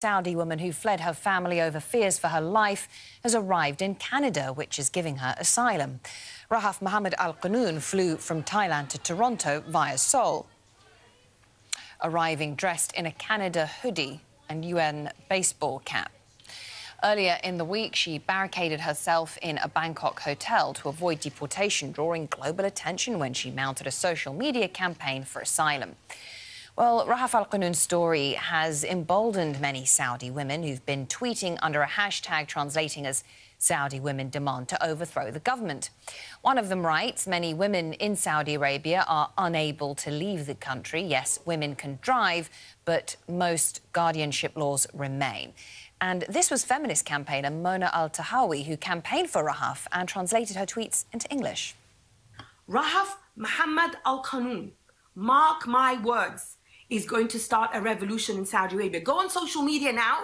Saudi woman who fled her family over fears for her life has arrived in Canada, which is giving her asylum. Rahaf Mohammed Al-Qunun flew from Thailand to Toronto via Seoul, arriving dressed in a Canada hoodie and UN baseball cap. Earlier in the week, she barricaded herself in a Bangkok hotel to avoid deportation, drawing global attention when she mounted a social media campaign for asylum. Well, Rahaf Al-Qunun's story has emboldened many Saudi women who've been tweeting under a hashtag translating as Saudi women demand to overthrow the government. One of them writes, many women in Saudi Arabia are unable to leave the country. Yes, women can drive, but most guardianship laws remain. And this was feminist campaigner Mona Al-Tahawi who campaigned for Rahaf and translated her tweets into English. Rahaf Mohammed Al-Qunun, mark my words, is going to start a revolution in Saudi Arabia. Go on social media now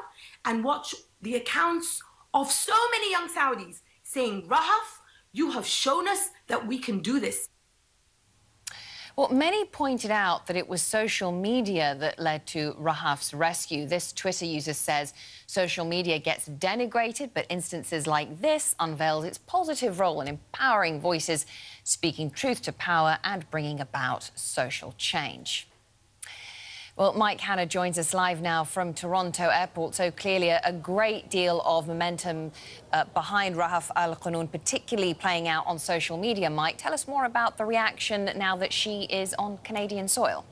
and watch the accounts of so many young Saudis saying, Rahaf, you have shown us that we can do this. Well, many pointed out that it was social media that led to Rahaf's rescue. This Twitter user says social media gets denigrated, but instances like this unveils its positive role in empowering voices, speaking truth to power and bringing about social change. Well, Mike Hanna joins us live now from Toronto Airport. So clearly a great deal of momentum behind Rahaf Al-Qunun, particularly playing out on social media. Mike, tell us more about the reaction now that she is on Canadian soil.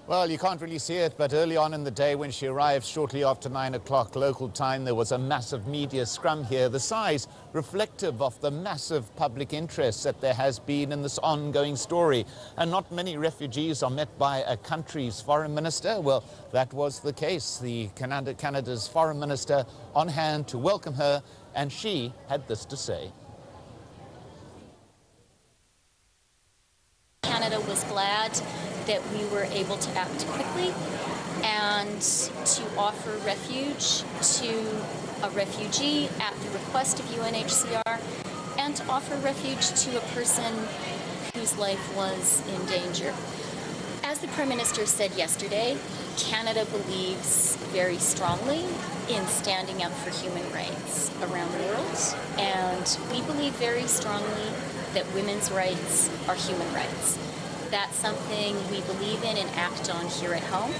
Well, you can't really see it, but early on in the day when she arrived, shortly after 9 o'clock local time, there was a massive media scrum here, the size reflective of the massive public interest that there has been in this ongoing story. And not many refugees are met by a country's foreign minister. Well, that was the case. Canada's foreign minister on hand to welcome her, and she had this to say. Canada was glad that we were able to act quickly and to offer refuge to a refugee at the request of UNHCR and to offer refuge to a person whose life was in danger. As the Prime Minister said yesterday, Canada believes very strongly in standing up for human rights around the world, and we believe very strongly that women's rights are human rights. That's something we believe in and act on here at home,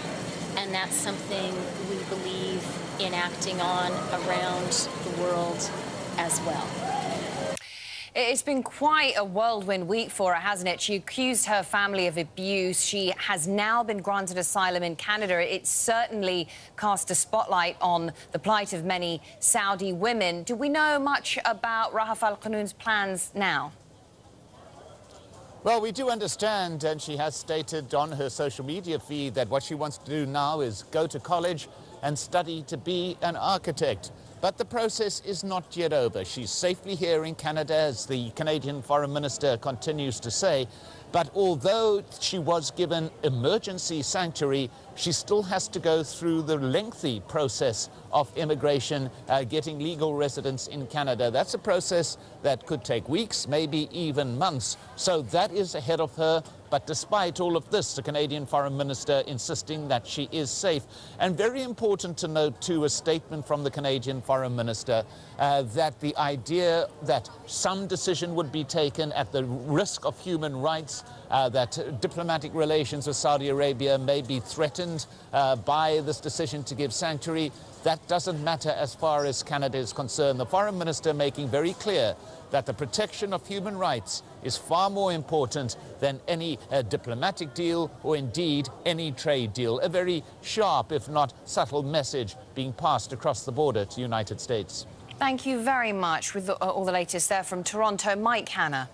and that's something we believe in acting on around the world as well. It's been quite a whirlwind week for her, hasn't it? She accused her family of abuse. She has now been granted asylum in Canada. It certainly cast a spotlight on the plight of many Saudi women. Do we know much about Rahaf Al-Qunun's plans now? Well, we do understand, and she has stated on her social media feed that what she wants to do now is go to college and study to be an architect. But the process is not yet over. She's safely here in Canada, as the Canadian Foreign Minister continues to say. But although she was given emergency sanctuary, she still has to go through the lengthy process of immigration, getting legal residence in Canada. That's a process that could take weeks, maybe even months. So that is ahead of her. But despite all of this, the Canadian Foreign Minister insisting that she is safe. And very important to note, too, a statement from the Canadian Foreign Minister that the idea that some decision would be taken at the risk of human rights, that diplomatic relations with Saudi Arabia may be threatened by this decision to give sanctuary, that doesn't matter as far as Canada is concerned. The Foreign Minister making very clear that the protection of human rights is far more important than any diplomatic deal or indeed any trade deal. A very sharp, if not subtle, message being passed across the border to the United States. Thank you very much with all the latest there from Toronto. Mike Hanna.